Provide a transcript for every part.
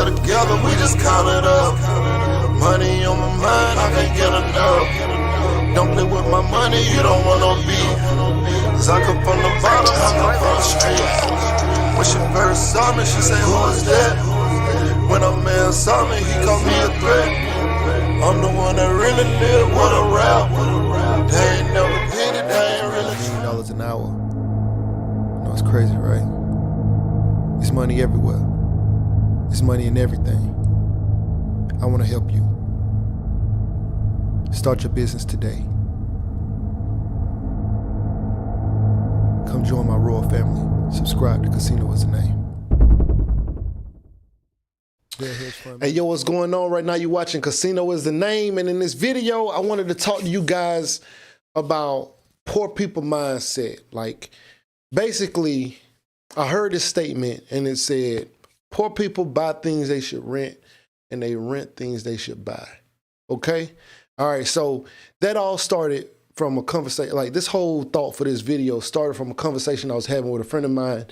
well together, we just count it up. Money on my mind, I can't get enough. Don't play with my money, you don't want no beef. Cause I come from the bottom, I come from the street. When she first saw me, she say, who is that? When a man saw me, he called me a threat. I'm the one that really live with a rap. They ain't never did it, they ain't really. $1 million an hour. You know, it's crazy, right? It's money everywhere. It's money in everything. I want to help you. Start your business today. Come join my royal family. Subscribe to Casino Is the Name. Hey, yo, what's going on right now? You're watching Casino Is the Name. And in this video, I wanted to talk to you guys about poor people mindset. Like, basically, I heard this statement and it said, poor people buy things they should rent and they rent things they should buy. Okay? All right, so that all started from a conversation. Like, this whole thought for this video started from a conversation I was having with a friend of mine.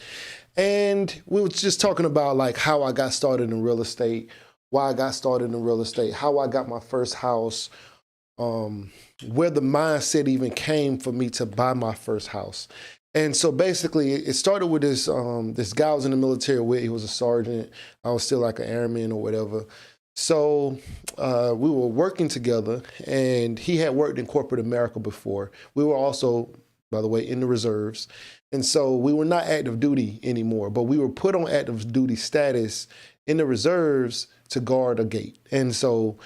And we were just talking about like how I got started in real estate, why I got started in real estate, how I got my first house, where the mindset even came for me to buy my first house. And so basically it started with this, this guy I was in the military with. He was a sergeant. I was still like an airman or whatever. So we were working together, and he had worked in corporate America before. We were also, by the way, in the reserves. And so we were not active duty anymore, but we were put on active duty status in the reserves to guard a gate. And so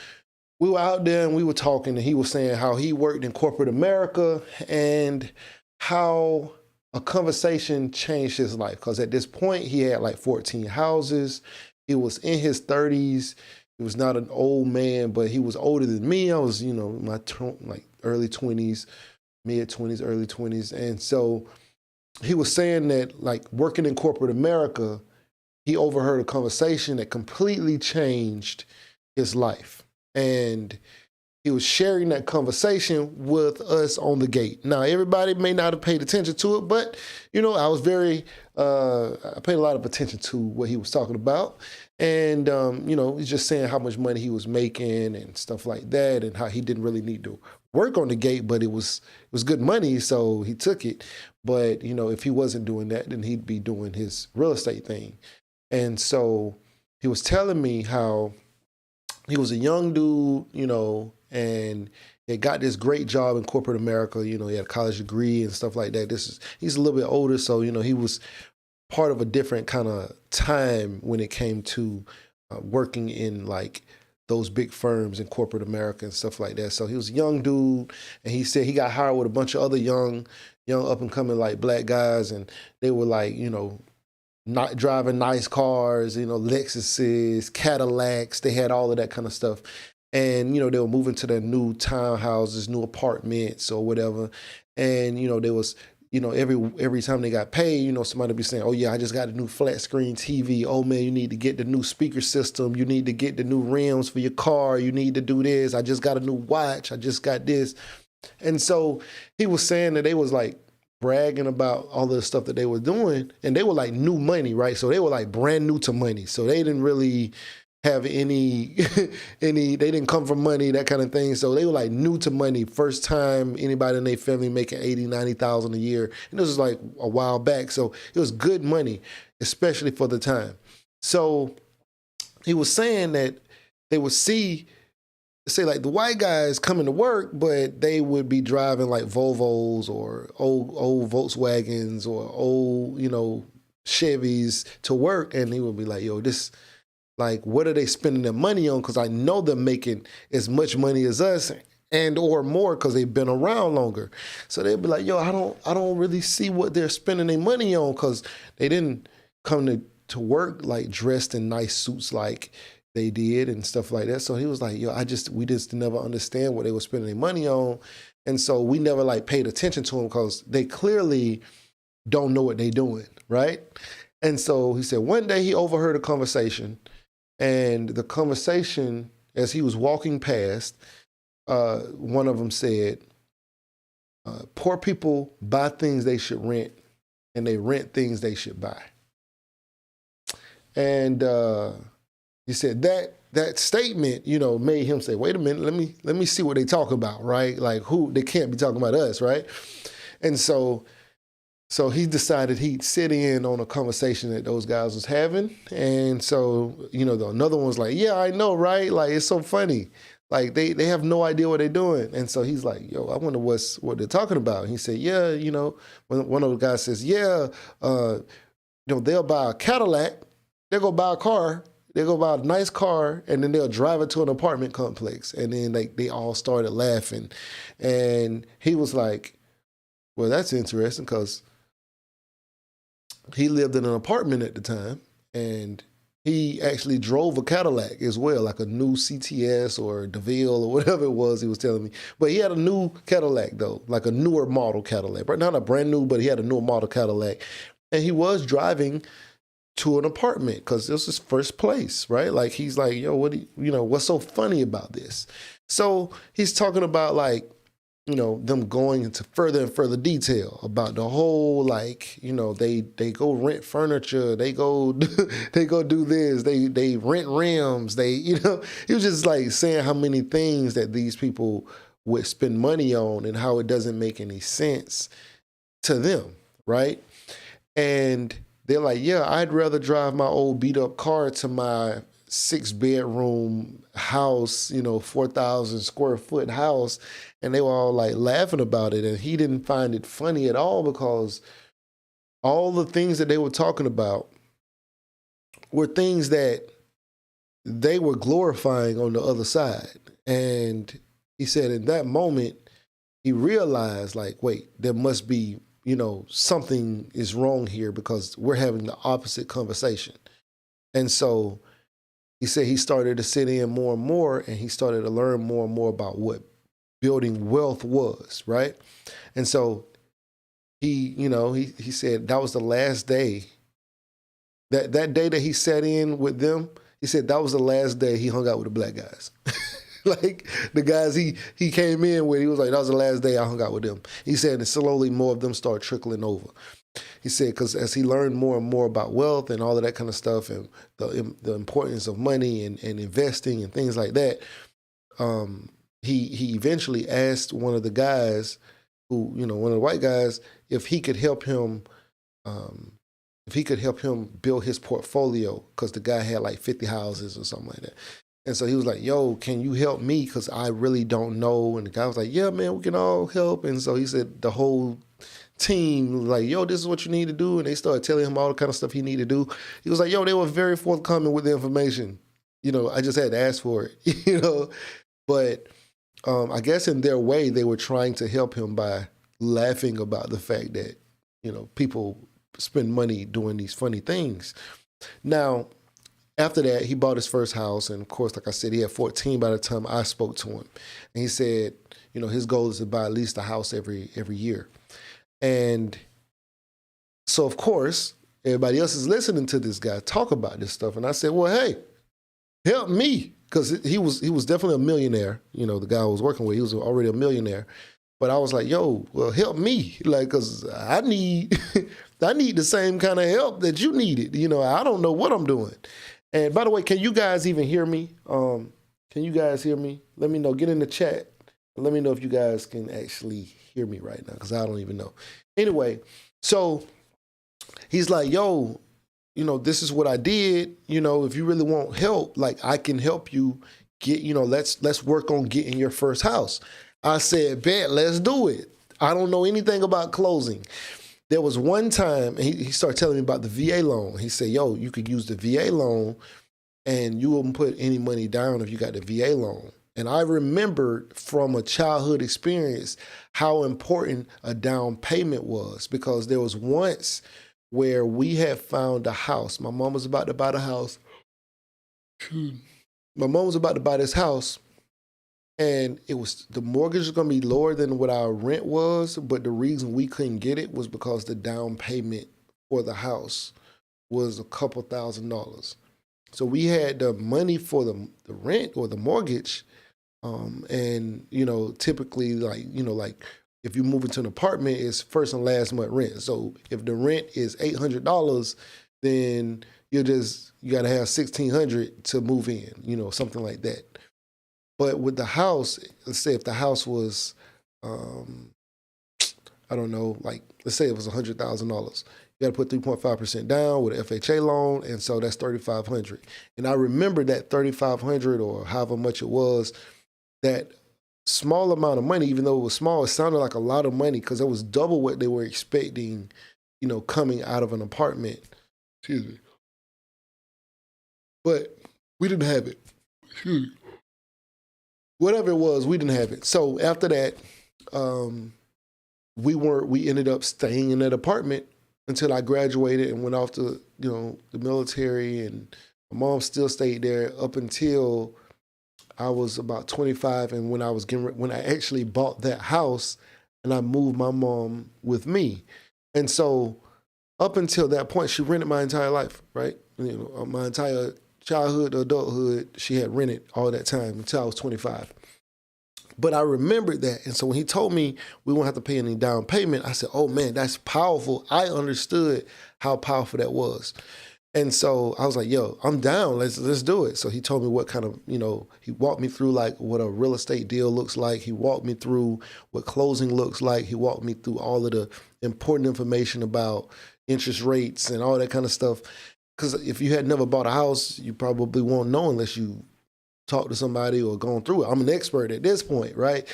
we were out there and we were talking, and he was saying how he worked in corporate America and how a conversation changed his life. Because at this point, he had like 14 houses. He was in his 30s. He was not an old man, but he was older than me. I was, you know, my like early 20s, mid 20s, early 20s. And so he was saying that, like, working in corporate America, he overheard a conversation that completely changed his life. And he was sharing that conversation with us on the gate. Now, everybody may not have paid attention to it, but, you know, I was very, I paid a lot of attention to what he was talking about. And, you know, he's just saying how much money he was making and stuff like that, and how he didn't really need to work on the gate, but it was good money, so he took it. But, you know, if he wasn't doing that, then he'd be doing his real estate thing. And so he was telling me how he was a young dude, you know, and he got this great job in corporate America. You know, he had a college degree and stuff like that. He's a little bit older, so, you know, he was part of a different kind of time when it came to working in like those big firms in corporate America and stuff like that. So he was a young dude, and he said he got hired with a bunch of other young up and coming like black guys, and they were like, you know, not driving nice cars, you know, Lexuses, Cadillacs. They had all of that kind of stuff. And, you know, they were moving to their new townhouses, new apartments or whatever. And, you know, there was, you know, every time they got paid, you know, somebody would be saying, oh yeah, I just got a new flat screen TV. Oh man, you need to get the new speaker system. You need to get the new rims for your car. You need to do this. I just got a new watch. I just got this. And so he was saying that they was like bragging about all the stuff that they were doing, and they were like new money, right? So they were like brand new to money. So they didn't really have any, they didn't come from money, that kind of thing. So they were like new to money. First time anybody in their family making 80, 90,000 a year. And this was like a while back. So it was good money, especially for the time. So he was saying that they would say like the white guys coming to work, but they would be driving like Volvos or old Volkswagens or old, you know, Chevys to work. And he would be like, yo, this, like, what are they spending their money on? Because I know they're making as much money as us and or more because they've been around longer. So they'd be like, yo, I don't really see what they're spending their money on, because they didn't come to work like dressed in nice suits like they did and stuff like that. So he was like, yo, we just never understand what they were spending their money on. And so we never like paid attention to them because they clearly don't know what they're doing, right? And so he said one day he overheard a conversation. And the conversation, as he was walking past, one of them said, poor people buy things they should rent, and they rent things they should buy. And he said that statement, you know, made him say, wait a minute, let me see what they talk about, right? Like who, they can't be talking about us, right? And so he decided he'd sit in on a conversation that those guys was having. And so, you know, another one was like, yeah, I know, right? Like, it's so funny. Like, they have no idea what they're doing. And so he's like, yo, I wonder what they're talking about. And he said, yeah, you know, one of the guys says, yeah, you know, they'll buy a Cadillac. They'll go buy a car. They'll go buy a nice car, and then they'll drive it to an apartment complex. And then they all started laughing. And he was like, well, that's interesting, because he lived in an apartment at the time, and he actually drove a Cadillac as well, like a new CTS or DeVille or whatever it was he was telling me. But he had a new Cadillac, though, like a newer model Cadillac. Not a brand new, but he had a newer model Cadillac. And he was driving to an apartment because this was his first place, right? Like, he's like, yo, what's so funny about this? So he's talking about, like, you know, them going into further and further detail about the whole, like, you know, they go rent furniture, they go do this, they rent rims, you know, he was just like saying how many things that these people would spend money on and how it doesn't make any sense to them, right? And they're like, yeah, I'd rather drive my old beat up car to my 6-bedroom house, you know, 4,000 square foot house. And they were all like laughing about it. And he didn't find it funny at all, because all the things that they were talking about were things that they were glorifying on the other side. And he said in that moment, he realized, like, wait, there must be, you know, something is wrong here, because we're having the opposite conversation. And so he said he started to sit in more and more, and he started to learn more and more about what building wealth was, right? And so he said that was the last day. That day that he sat in with them, he said that was the last day he hung out with the black guys. Like, the guys he came in with, he was like, that was the last day I hung out with them. He said, and slowly more of them started trickling over. He said, because as he learned more and more about wealth and all of that kind of stuff, and the importance of money and investing and things like that, he eventually asked one of the guys, who, you know, one of the white guys, if he could help him build his portfolio, because the guy had like 50 houses or something like that. And so he was like, yo, can you help me? Because I really don't know. And the guy was like, yeah, man, we can all help. And so he said the whole team was like, yo, this is what you need to do. And they started telling him all the kind of stuff he needed to do. He was like, yo, they were very forthcoming with the information. You know, I just had to ask for it, you know. But I guess in their way, they were trying to help him by laughing about the fact that, you know, people spend money doing these funny things. Now, after that, he bought his first house. And of course, like I said, he had 14 by the time I spoke to him. And he said, you know, his goal is to buy at least a house every year. And so, of course, everybody else is listening to this guy talk about this stuff. And I said, well, hey, help me. Because he was definitely a millionaire. You know, the guy I was working with, he was already a millionaire. But I was like, yo, well, help me. Like, because I need the same kind of help that you needed. You know, I don't know what I'm doing. And by the way, can you guys even hear me? Can you guys hear me? Let me know. Get in the chat. Let me know if you guys can actually hear me right now, because I don't even know. Anyway, so he's like, yo, you know, this is what I did. You know, if you really want help, like, I can help you get, you know, let's work on getting your first house. I said, bet, let's do it. I don't know anything about closing. There was one time, and he started telling me about the VA loan. He said, yo, you could use the VA loan and you wouldn't put any money down if you got the VA loan. And I remembered from a childhood experience how important a down payment was, because there was once where we had found a house. My mom was about to buy the house. My mom was about to buy this house. And the mortgage was going to be lower than what our rent was, but the reason we couldn't get it was because the down payment for the house was a couple $1,000s. So we had the money for the rent or the mortgage, and, you know, typically, like, you know, like if you move into an apartment, it's first and last month rent. So if the rent is $800, then, you got to have 1,600 to move in, you know, something like that. But with the house, let's say if the house was, I don't know, like let's say it was $100,000. You got to put 3.5% down with an FHA loan, and so that's 3,500. And I remember that 3,500 or however much it was, that small amount of money, even though it was small, it sounded like a lot of money because it was double what they were expecting, you know, coming out of an apartment. Excuse me. But we didn't have it. Excuse me. Whatever it was, we didn't have it. So after that, we ended up staying in that apartment until I graduated and went off to, you know, the military, and my mom still stayed there up until I was about 25, and when I actually bought that house and I moved my mom with me. And so up until that point, she rented my entire life, right? You know, my entire childhood to adulthood, she had rented all that time until I was 25. But I remembered that. And so when he told me we won't have to pay any down payment, I said, oh man, that's powerful. I understood how powerful that was. And so I was like, yo, I'm down. Let's do it. So he told me what kind of, you know, he walked me through like what a real estate deal looks like. He walked me through what closing looks like. He walked me through all of the important information about interest rates and all that kind of stuff. Because if you had never bought a house, you probably won't know unless you talk to somebody or gone through it. I'm an expert at this point, right?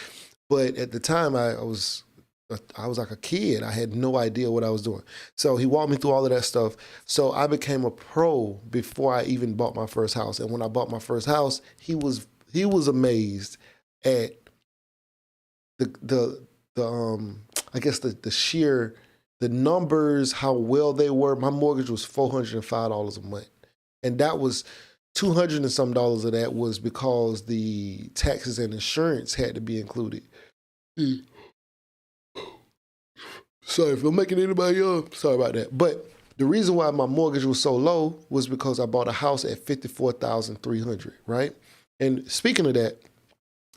But at the time, I was like a kid. I had no idea what I was doing. So he walked me through all of that stuff. So I became a pro before I even bought my first house. And when I bought my first house, he was amazed at the I guess the sheer, the numbers, how well they were. My mortgage was $405 a month. And that was $200 and some of that was because the taxes and insurance had to be included. Sorry if I'm making anybody up. Sorry about that. But the reason why my mortgage was so low was because I bought a house at $54,300, right? And speaking of that,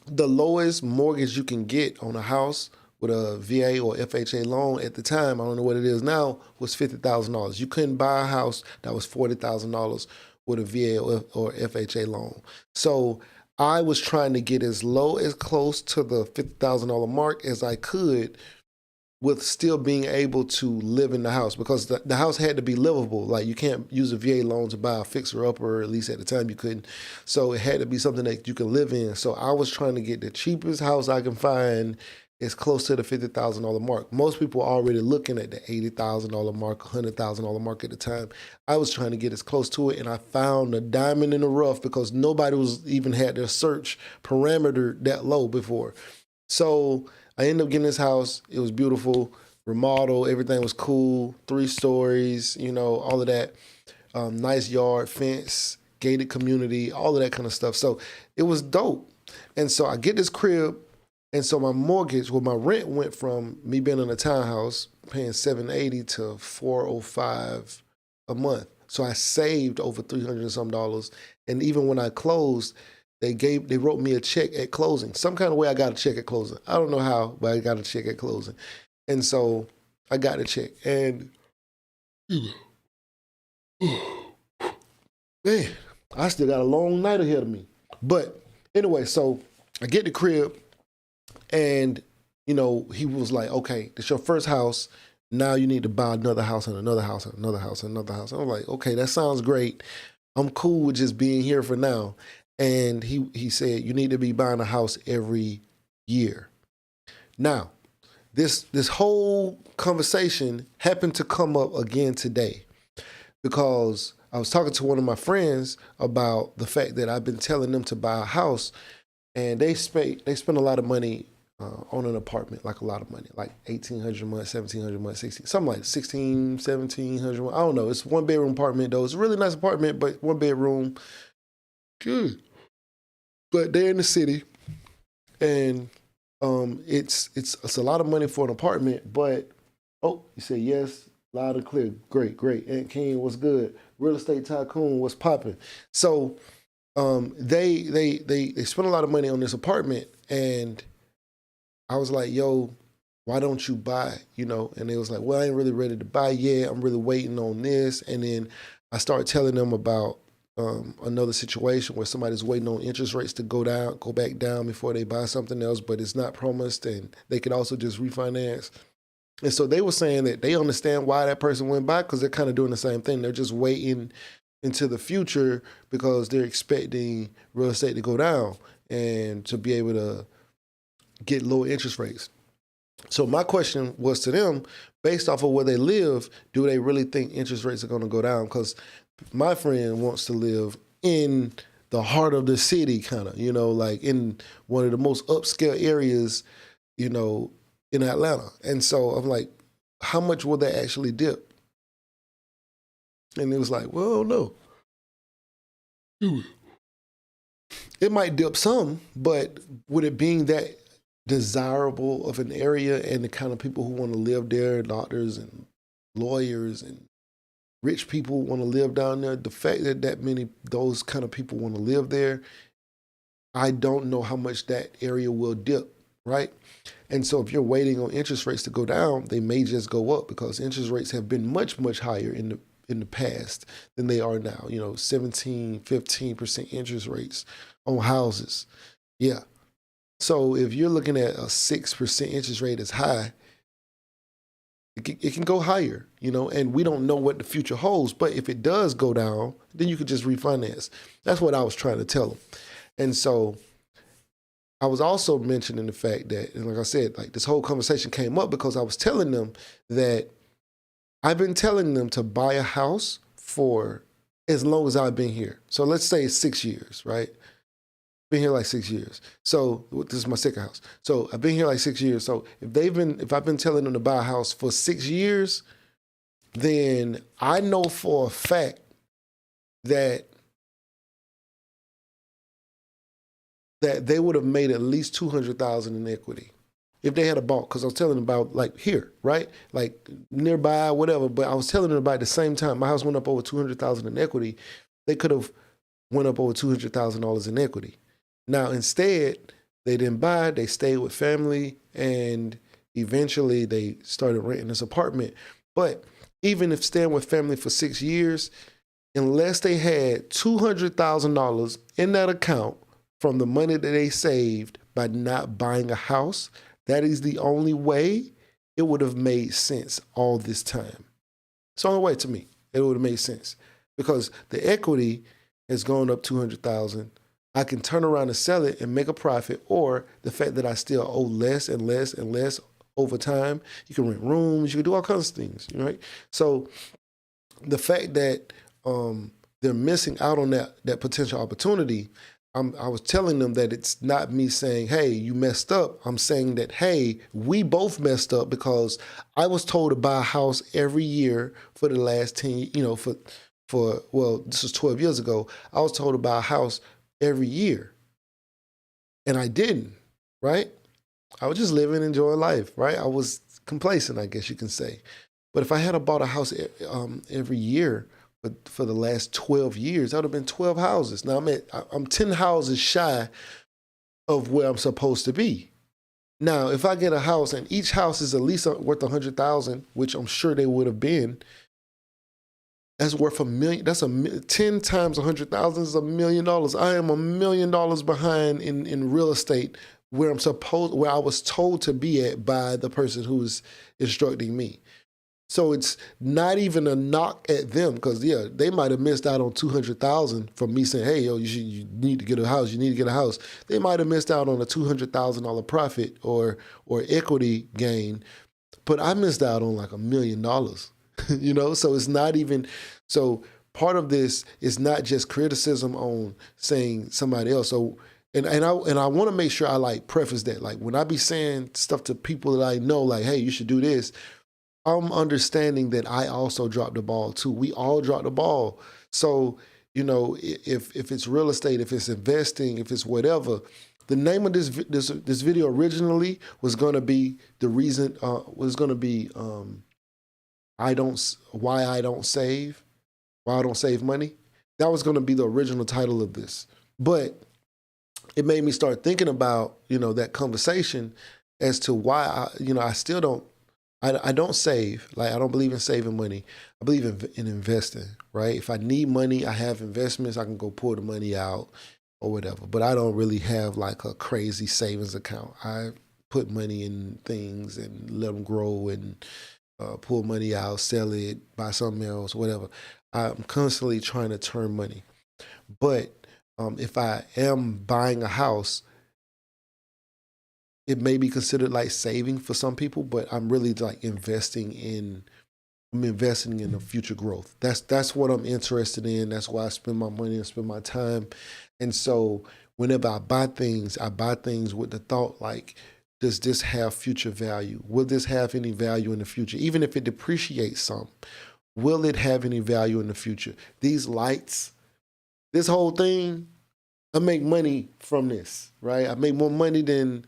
the lowest mortgage you can get on a house with a VA or FHA loan at the time, I don't know what it is now, was $50,000. You couldn't buy a house that was $40,000 with a VA or FHA loan. So I was trying to get as close to the $50,000 mark as I could with still being able to live in the house, because the house had to be livable. Like you can't use a VA loan to buy a fixer-upper, or at least at the time you couldn't. So it had to be something that you can live in. So I was trying to get the cheapest house I can find as close to the $50,000 mark. Most people are already looking at the $80,000 mark, $100,000 mark at the time. I was trying to get as close to it, and I found a diamond in the rough because nobody was even had their search parameter that low before. So I ended up getting this house. It was beautiful, remodeled, everything was cool, 3 stories, you know, all of that. Nice yard, fence, gated community, all of that kind of stuff. So it was dope. And so I get this crib, and so my mortgage, well, my rent went from me being in a townhouse, paying $780 to $405 a month. So I saved over $300 and some. And even when I closed, they wrote me a check at closing. Some kind of way I got a check at closing. I don't know how, but I got a check at closing. And so I got a check. And man, I still got a long night ahead of me. But anyway, so I get the crib, and, you know, he was like, okay, this is your first house. Now you need to buy another house and another house and another house and another house. I was like, okay, that sounds great. I'm cool with just being here for now. And he said, you need to be buying a house every year. Now, this whole conversation happened to come up again today because I was talking to one of my friends about the fact that I've been telling them to buy a house, and they spend a lot of money on an apartment, like a lot of money, like $1,800 a month, $1,700 a month, something like $1,600, $1,700. I don't know. It's a 1-bedroom apartment though. It's a really nice apartment, but 1 bedroom. Good. But they're in the city, and it's a lot of money for an apartment. But you said yes, loud and clear. Great. Aunt King, what's good? Real estate tycoon, what's popping? So they spent a lot of money on this apartment, and I was like, yo, why don't you buy? You know, and they was like, well, I ain't really ready to buy yet. I'm really waiting on this. And then I started telling them about another situation where somebody's waiting on interest rates to go back down before they buy something else, but it's not promised, and they could also just refinance. And so they were saying that they understand why that person went by, because they're kind of doing the same thing. They're just waiting into the future because they're expecting real estate to go down and to be able to get low interest rates. So my question was to them, based off of where they live, do they really think interest rates are going to go down? Because my friend wants to live in the heart of the city, kind of, like in one of the most upscale areas, in Atlanta. And so I'm like, how much will that actually dip? And it was like, well, no. It might dip some, but with it being that desirable of an area and the kind of people who want to live there, doctors and lawyers and rich people want to live down there, the fact that many those kind of people want to live there, I don't know how much that area will dip, right? And so if you're waiting on interest rates to go down, they may just go up, because interest rates have been much, much higher in the past than they are now. 17, 15% interest rates on houses. Yeah. So if you're looking at a 6% interest rate is high, it can go higher, and we don't know what the future holds. But if it does go down, then you could just refinance. That's what I was trying to tell them. And so I was also mentioning the fact that, and like I said, like this whole conversation came up because I was telling them that I've been telling them to buy a house for as long as I've been here. So let's say it's 6 years, right? Been here like 6 years. So this is my second house. So I've been here like 6 years. So if I've been telling them to buy a house for 6 years, then I know for a fact that they would have made at least $200,000 in equity if they had a bought. Because I was telling them about like here, right? Like nearby, whatever. But I was telling them about at the same time, my house went up over $200,000 in equity. They could have went up over $200,000 in equity. Now, instead, they didn't buy, they stayed with family, and eventually they started renting this apartment. But even if staying with family for 6 years, unless they had $200,000 in that account from the money that they saved by not buying a house, that is the only way it would have made sense all this time. It's the only way to me it would have made sense, because the equity has gone up $200,000. I can turn around and sell it and make a profit, or the fact that I still owe less and less and less over time. You can rent rooms, you can do all kinds of things, right? So the fact that they're missing out on that potential opportunity, I was telling them that it's not me saying, hey, you messed up. I'm saying that, hey, we both messed up, because I was told to buy a house every year for the last 10, well, this was 12 years ago. I was told to buy a house every year, and I didn't, right? I was just living, enjoying life, right? I was complacent, I guess you can say. But if I had bought a house every year for the last 12 years, that would have been 12 houses. Now I'm 10 houses shy of where I'm supposed to be. Now, if I get a house and each house is at least worth $100,000, which I'm sure they would have been, that's worth $1 million. That's 10 times 100,000 is $1 million. I am $1 million behind in real estate where I was told to be at by the person who's instructing me. So it's not even a knock at them, because they might have missed out on $200,000 from me saying, hey, yo, you need to get a house. You need to get a house. They might have missed out on a $200,000 profit or equity gain, but I missed out on like $1 million. So it's not even, so part of this is not just criticism on saying somebody else. So, and I want to make sure I like preface that, like when I be saying stuff to people that I know, like, hey, you should do this, I'm understanding that I also dropped the ball too. We all dropped the ball. So, if it's real estate, if it's investing, if it's whatever, the name of this video originally was going to be the reason, why I don't save money. That was going to be the original title of this. But it made me start thinking about, that conversation as to why I still don't I don't save. Like, I don't believe in saving money. I believe in investing, right? If I need money, I have investments. I can go pull the money out or whatever. But I don't really have like a crazy savings account. I put money in things and let them grow and pull money out, sell it, buy something else, whatever. I'm constantly trying to turn money. But if I am buying a house, it may be considered like saving for some people, but I'm really like investing in the future growth. That's what I'm interested in. That's why I spend my money and spend my time. And so whenever I buy things with the thought like, does this have future value? Will this have any value in the future? Even if it depreciates some, will it have any value in the future? These lights, this whole thing, I make money from this, right? I've made more money than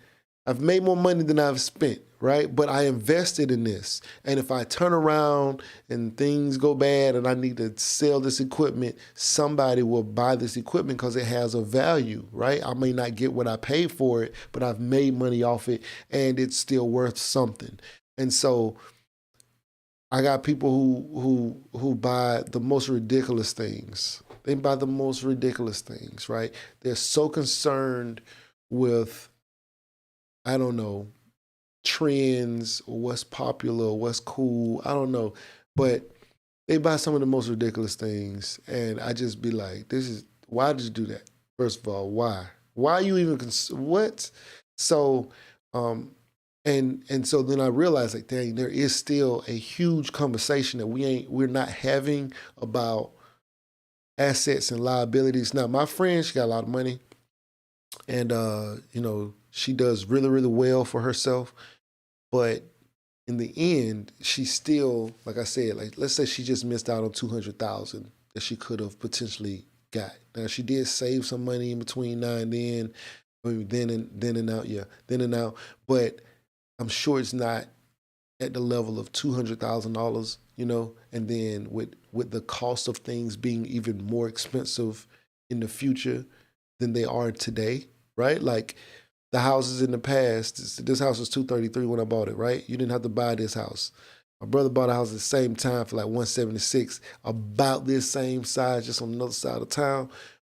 I've spent, right? But I invested in this. And if I turn around and things go bad and I need to sell this equipment, somebody will buy this equipment because it has a value, right? I may not get what I paid for it, but I've made money off it and it's still worth something. And so I got people who buy the most ridiculous things. They buy the most ridiculous things, right? They're so concerned with, I don't know, trends or what's popular or what's cool. I don't know. But they buy some of the most ridiculous things. And I just be like, why did you do that? First of all, why? Why you even, what? So, and so then I realized, like, dang, there is still a huge conversation that we're not having about assets and liabilities. Now, my friend, she got a lot of money. And, she does really, really well for herself. But in the end, she still, like I said, like, let's say she just missed out on $200,000 that she could have potentially got. Now, she did save some money in between now and then, maybe then and out. But I'm sure it's not at the level of $200,000, and then with the cost of things being even more expensive in the future than they are today, right? Like, the houses in the past, this house was $233 when I bought it, right? You didn't have to buy this house. My brother bought a house at the same time for like $176, about this same size, just on the other side of town,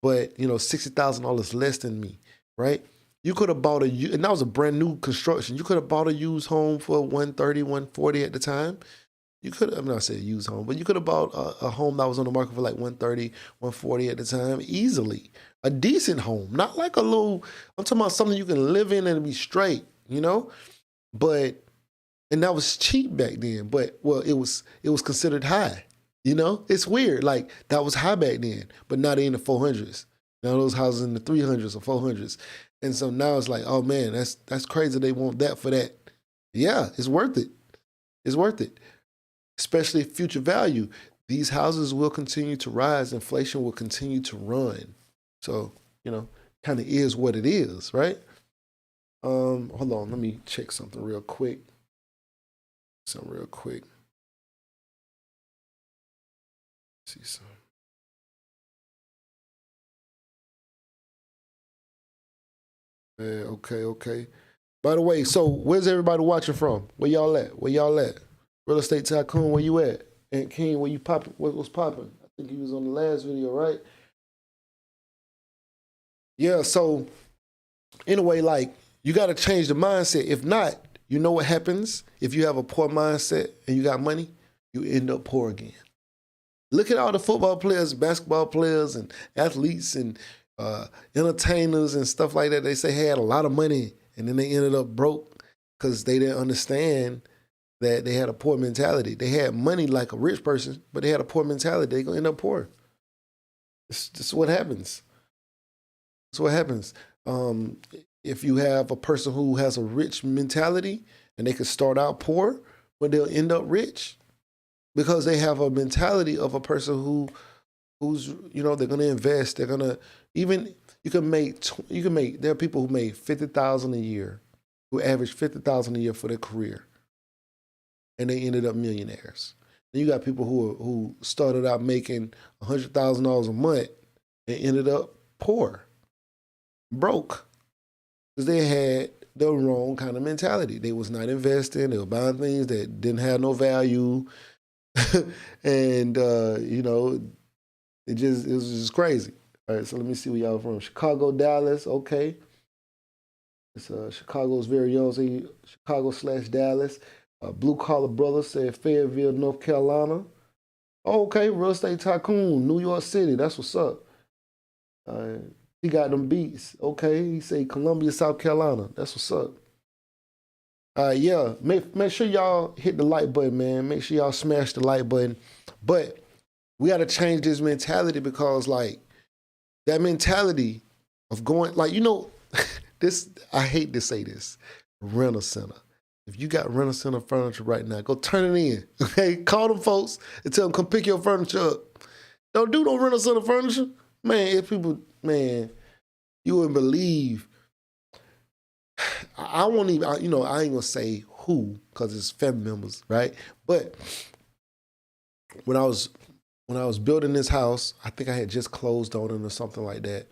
but $60,000 less than me, right? You could have bought and that was a brand new construction. You could have bought a used home for $130, $140 at the time. You could, I'm not saying used home, but you could have bought a home that was on the market for like $130, $140 at the time easily. A decent home, not like a little, I'm talking about something you can live in and be straight, But, and that was cheap back then, but, well, it was considered high, It's weird, like, that was high back then, but now they're in the 400s. Now those houses in the 300s or 400s. And so now it's like, oh man, that's crazy they want that for that. Yeah, it's worth it. It's worth it. Especially future value. These houses will continue to rise. Inflation will continue to run. So, kind of is what it is, right? Hold on, let me check something real quick. See some. Okay. By the way, so where's everybody watching from? Where y'all at? Realestate Tycoon, where you at? And King, where you popping? What's popping? I think he was on the last video, right? Yeah, so anyway, like, you got to change the mindset. If not, you know what happens? If you have a poor mindset and you got money, you end up poor again. Look at all the football players, basketball players, and athletes and entertainers and stuff like that. They say had a lot of money and then they ended up broke because they didn't understand that they had a poor mentality. They had money like a rich person, but they had a poor mentality. They're going to end up poor. This is what happens. That's what happens. If you have a person who has a rich mentality and they could start out poor, but they'll end up rich because they have a mentality of a person who's, they're going to invest. They're going to, even, there are people who made $50,000 a year, who averaged $50,000 a year for their career, and they ended up millionaires. Then you got people who started out making $100,000 a month and ended up poor, broke, because they had the wrong kind of mentality. They was not investing. They were buying things that didn't have no value. And, you know, it was just crazy. All right, so let me see where y'all from. Chicago, Dallas, okay. It's Chicago's very own, say Chicago/Dallas. Blue Collar Brothers said Fayetteville, North Carolina. Oh, okay, Real Estate Tycoon, New York City. That's what's up. He got them beats. Okay, he say Columbia, South Carolina. That's what's up. Yeah, make sure y'all hit the like button, man. Make sure y'all smash the like button. But we got to change this mentality, because, like, that mentality of going, like, you know, this, I hate to say this, rental center. If you got rental center furniture right now, go turn it in, okay? Call them folks and tell them, come pick your furniture up. Don't do no rental center furniture. Man, if people, man, you wouldn't believe. I won't even, you know, I ain't gonna say who, because it's family members, right? But when I was building this house, I think I had just closed on it or something like that.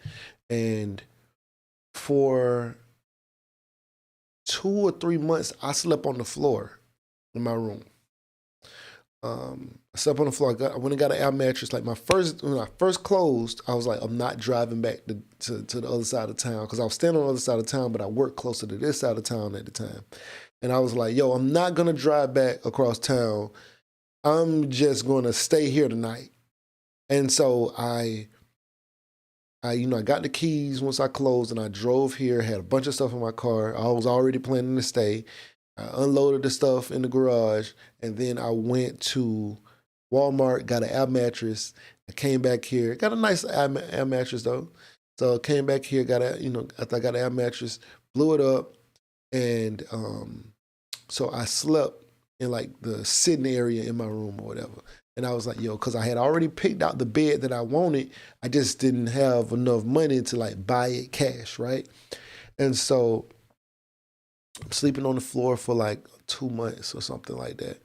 And for 2 or 3 months, I slept on the floor in my room. I slept on the floor. I went and got an air mattress. Like when I first closed, I was like, I'm not driving back to the other side of town, because I was staying on the other side of town, but I worked closer to this side of town at the time. And I was like, yo, I'm not gonna drive back across town. I'm just gonna stay here tonight. And so I got the keys once I closed, and I drove here, had a bunch of stuff in my car. I was already planning to stay. I unloaded the stuff in the garage, and then I went to Walmart, got an air mattress. I came back here, got a nice air mattress though. So I came back here, after I got an air mattress, blew it up, and so I slept in like the sitting area in my room or whatever. And I was like, yo, because I had already picked out the bed that I wanted. I just didn't have enough money to like buy it cash, right? And so I'm sleeping on the floor for like 2 months or something like that.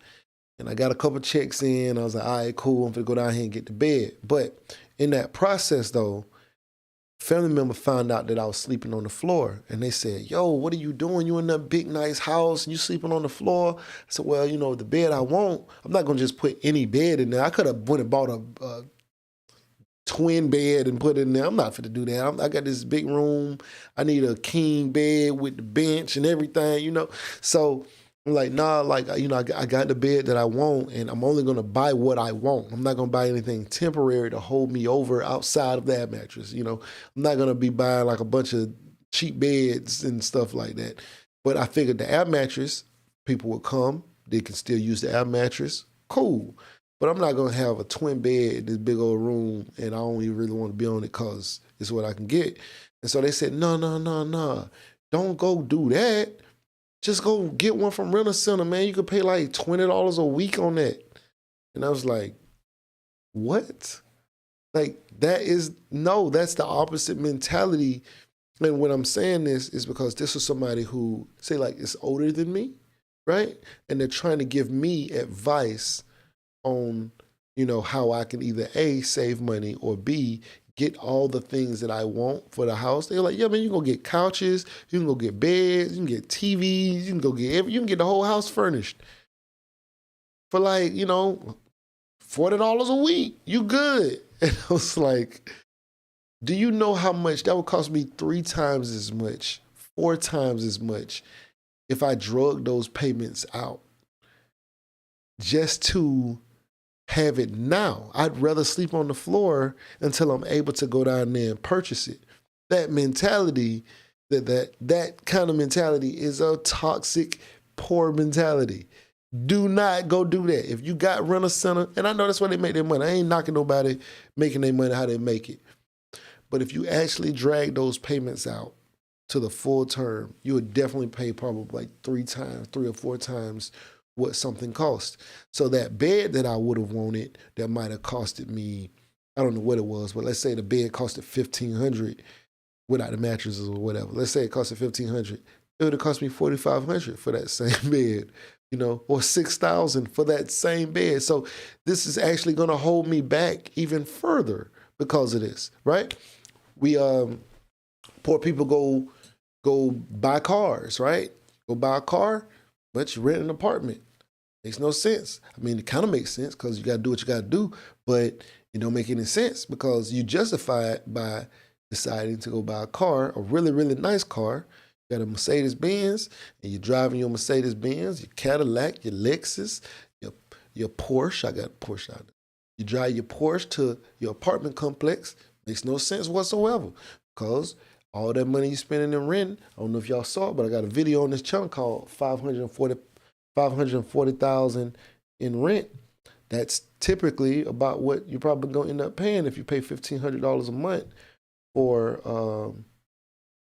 And I got a couple checks in. I was like, all right, cool. I'm gonna go down here and get the bed. But in that process though, family member found out that I was sleeping on the floor, and they said, yo, what are you doing? You in that big, nice house, and you sleeping on the floor? I said, well, you know, the bed I want, I'm not gonna just put any bed in there. I could have went and bought a twin bed and put it in there. I'm not fit to do that. I got this big room. I need a king bed with the bench and everything, you know? So I'm like, nah, like, you know, I got the bed that I want, and I'm only gonna buy what I want. I'm not gonna buy anything temporary to hold me over outside of that mattress, you know? I'm not gonna be buying like a bunch of cheap beds and stuff like that. But I figured the air mattress, people would come, they can still use the air mattress, cool. But I'm not gonna have a twin bed in this big old room, and I don't even really wanna be on it because it's what I can get. And so they said, no, don't go do that. Just go get one from Rental Center, man. You could pay like $20 a week on that. And I was like, what? Like, that's the opposite mentality. And when I'm saying this is because this is somebody who, say, like, is older than me, right? And they're trying to give me advice on, you know, how I can either A, save money, or B, get all the things that I want for the house. They're like, yeah, man, you can go get couches, you can go get beds, you can get TVs, you can go get you can get the whole house furnished for like, you know, $40 a week. You good. And I was like, do you know how much that would cost me 3 times as much, 4 times as much if I drug those payments out just to have it now? I'd rather sleep on the floor until I'm able to go down there and purchase it. That mentality, that kind of mentality is a toxic, poor mentality. Do not go do that. If you got Rental Center, and I know that's where they make their money. I ain't knocking nobody making their money how they make it. But if you actually drag those payments out to the full term, you would definitely pay probably like 3 or 4 times what something cost. So that bed that I would have wanted, that might have costed me, I don't know what it was, but let's say the bed costed $1,500 without the mattresses or whatever. Let's say it costed $1,500. It would have cost me $4,500 for that same bed, you know, or $6,000 for that same bed. So this is actually going to hold me back even further because of this, right? We poor people go go buy cars, right? Go buy a car, but you rent an apartment. Makes no sense. I mean, it kind of makes sense because you got to do what you got to do, but it don't make any sense because you justify it by deciding to go buy a car, a really, really nice car. You got a Mercedes-Benz, and you're driving your Mercedes-Benz, your Cadillac, your Lexus, your Porsche. I got a Porsche out there. You drive your Porsche to your apartment complex. Makes no sense whatsoever because all that money you spending in rent, I don't know if y'all saw it, but I got a video on this channel called 540,000 in rent. That's typically about what you're probably going to end up paying if you pay $1,500 a month for,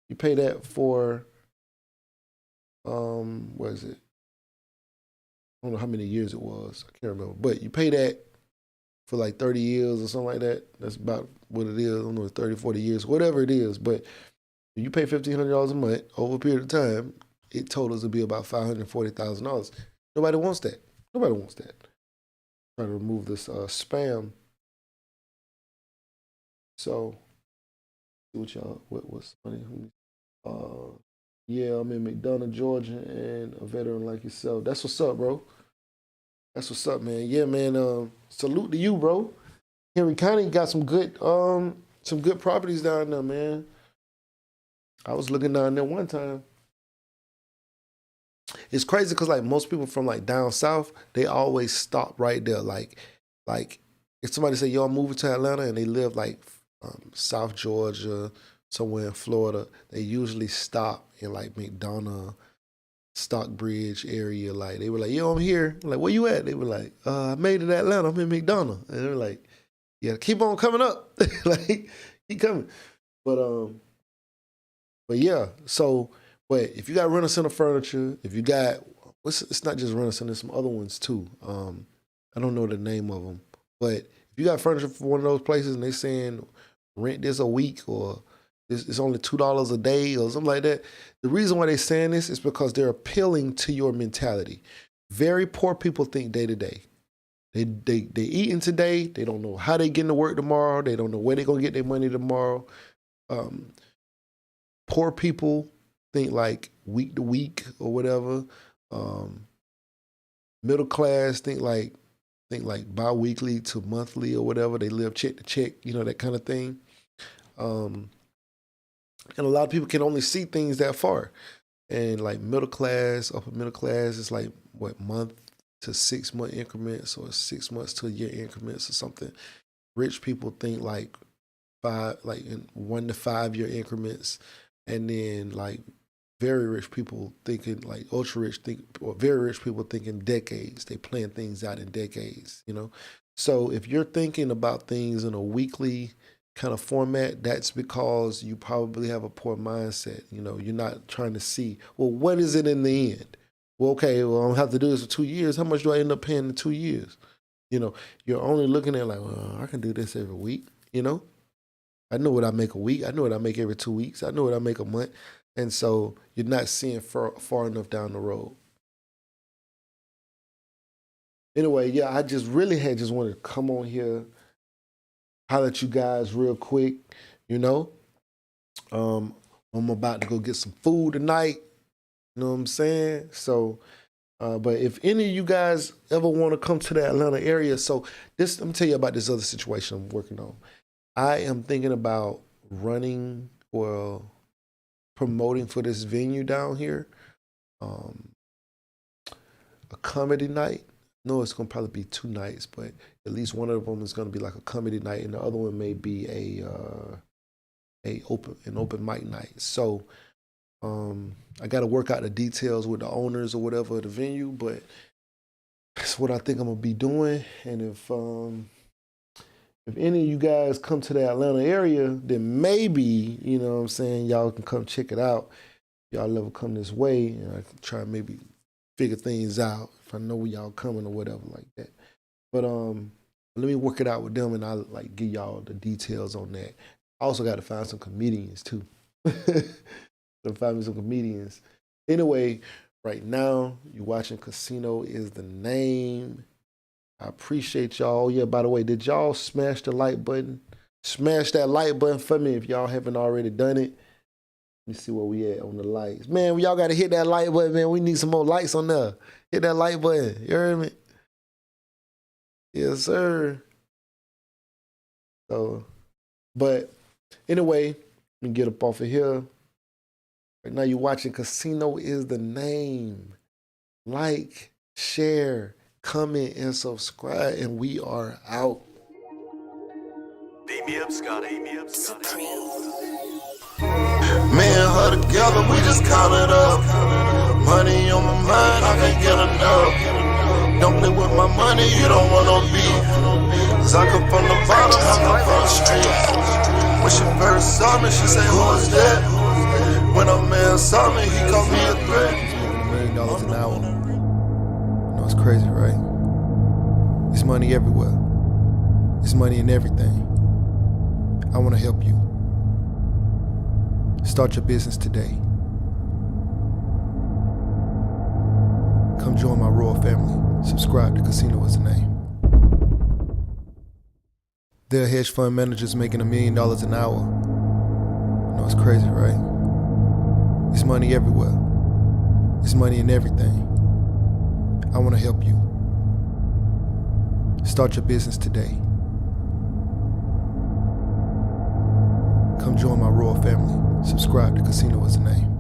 you pay that for, what is it? I don't know how many years it was. I can't remember. But you pay that for like 30 years or something like that. That's about what it is. I don't know, 30, 40 years, whatever it is. But if you pay $1,500 a month over a period of time, it totals to be about $540,000. Nobody wants that. Nobody wants that. Trying to remove this spam. So, see what y'all, what's funny? Yeah, I'm in McDonough, Georgia, and a veteran like yourself. That's what's up, bro. That's what's up, man. Yeah, man. Salute to you, bro. Henry County got some good properties down there, man. I was looking down there one time. It's crazy because like most people from like down south, they always stop right there. Like if somebody say, yo, I'm moving to Atlanta and they live like South Georgia, somewhere in Florida, they usually stop in like McDonough, Stockbridge area. Like they were like, yo, I'm here. I'm like, where you at? They were like, I made it to Atlanta. I'm in McDonough. And they're like, yeah, keep on coming up. Like, keep coming. But yeah, so, but if you got Rent-A-Center furniture, if you got, it's not just Rent-A-Center, there's some other ones too. I don't know the name of them, but if you got furniture for one of those places and they saying rent this a week or it's only $2 a day or something like that, the reason why they're saying this is because they're appealing to your mentality. Very poor people think day to day. They eating today. They don't know how they getting to work tomorrow. They don't know where they're gonna get their money tomorrow. Poor people think like week to week or whatever. Middle class think like bi-weekly to monthly or whatever. They live check to check, you know, that kind of thing. And a lot of people can only see things that far. And like middle class, upper middle class is like what, month to 6 month increments or 6 months to a year increments or something. Rich people think like in 1 to 5 year increments. And then like very rich people thinking like ultra rich or very rich people thinking decades. They plan things out in decades, you know? So if you're thinking about things in a weekly kind of format, that's because you probably have a poor mindset. You know, you're not trying to see, well, what is it in the end? Well, okay, well, I don't have to do this for 2 years. How much do I end up paying in 2 years? You know, you're only looking at like, well, I can do this every week, you know? I know what I make a week. I know what I make every 2 weeks. I know what I make a month. And so you're not seeing far enough down the road. Anyway, yeah, I just really just wanted to come on here, holler at you guys real quick, you know. I'm about to go get some food tonight. You know what I'm saying? So, but if any of you guys ever want to come to the Atlanta area, so let me tell you about this other situation I'm working on. I am thinking about running or promoting for this venue down here, a comedy night. No, it's gonna probably be 2 nights, but at least one of them is gonna be like a comedy night, and the other one may be an open mic night. So I got to work out the details with the owners or whatever of the venue, but that's what I think I'm gonna be doing. And if any of you guys come to the Atlanta area, then maybe, you know what I'm saying, y'all can come check it out. Y'all ever come this way, and I can try and maybe figure things out if I know where y'all coming or whatever like that. But let me work it out with them, and I'll like give y'all the details on that. I also got to find some comedians too. Find me some comedians. Anyway, right now you're watching Casino is the Name. I appreciate y'all. Yeah, by the way, did y'all smash the like button? Smash that like button for me if y'all haven't already done it. Let me see where we at on the likes. Man, y'all got to hit that like button, man. We need some more likes on there. Hit that like button. You heard me? Yes, sir. So, but anyway, let me get up off of here. Right now you're watching Casino is the Name. Like, share, comment, and subscribe, and we are out. Beat me up, Scotty. Beat me up, Scotty. Me and her together, we just count it up. Money on my mind, I can't get enough. Don't play with my money, you don't want no beef. Cause I come from the bottom, I come from the street. When she first saw me, she said, who is that? When a man saw me, he called me a threat. $1 million an hour. You know, it's crazy, right? There's money everywhere. There's money in everything. I want to help you. Start your business today. Come join my royal family. Subscribe to Casino is the Name. There are hedge fund managers making $1 million an hour. You know, it's crazy, right? There's money everywhere. There's money in everything. I want to help you. Start your business today. Come join my royal family. Subscribe to Casino is the Name.